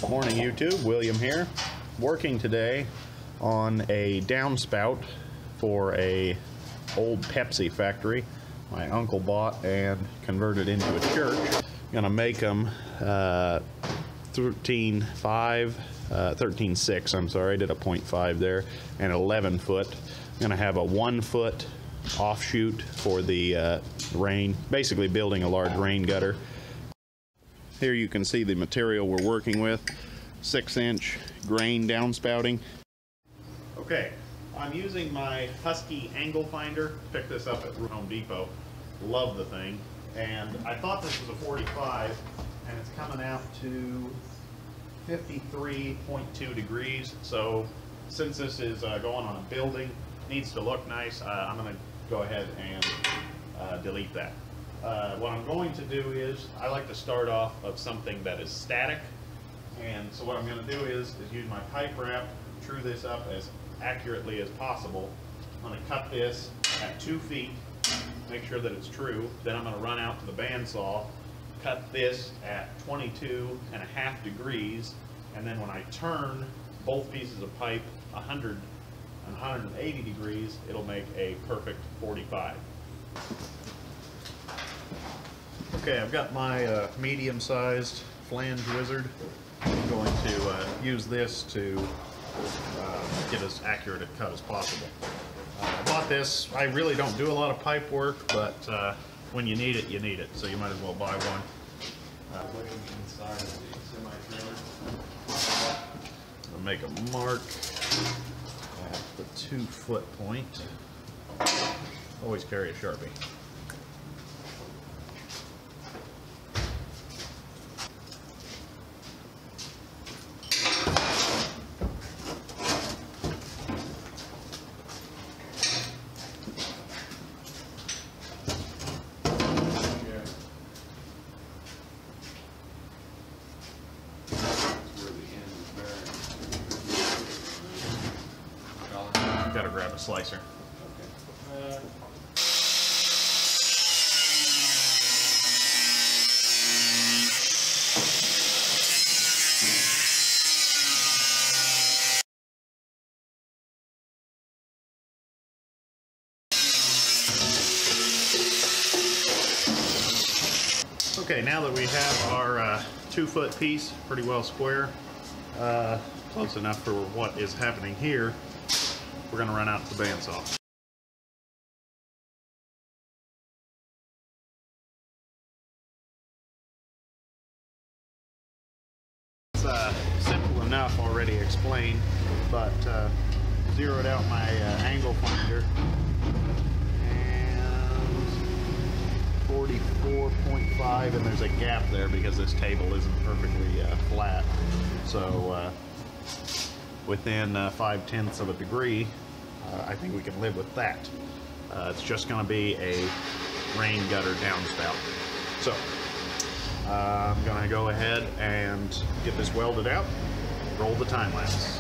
Morning YouTube, William here. Working today on a downspout for a old Pepsi factory my uncle bought and converted into a church. I'm gonna make them 13.6, I'm sorry, I did a 0.5 there, and 11 foot. I'm gonna have a 1 foot offshoot for the rain, basically building a large rain gutter. Here you can see the material we're working with, 6-inch grain downspouting. Okay, I'm using my Husky angle finder. Picked this up at Home Depot. Love the thing. And I thought this was a 45, and it's coming out to 53.2 degrees. So since this is going on a building, needs to look nice, I'm going to go ahead and delete that. What I'm going to do is, I like to start off of something that is static, and so what I'm going to do is use my pipe wrap, true this up as accurately as possible. I'm going to cut this at 2 feet, make sure that it's true, then I'm going to run out to the bandsaw, cut this at 22.5 degrees, and then when I turn both pieces of pipe 100 and 180 degrees, it'll make a perfect 45. Okay, I've got my medium-sized flange wizard. I'm going to use this to get as accurate a cut as possible. I bought this. I really don't do a lot of pipe work, but when you need it, you need it. So you might as well buy one. Inside the semi-trailer. I'll make a mark at the 2 foot point. Always carry a Sharpie. Gotta grab a slicer. Okay, now that we have our 2 foot piece pretty well square, close enough for what is happening here, we're going to run out to the bandsaw. It's simple enough, already explained, but zeroed out my angle finder, and 44.5, and there's a gap there because this table isn't perfectly flat. So within 5/10 of a degree, I think we can live with that. It's just going to be a rain gutter downspout. So I'm going to go ahead and get this welded out, roll the time lapse.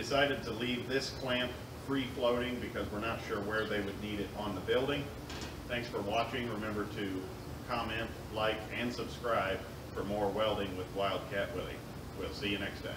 decided to leave this clamp free floating because we're not sure where they would need it on the building. Thanks for watching. Remember to comment, like, and subscribe for more welding with Wildcatwilly. We'll see you next time.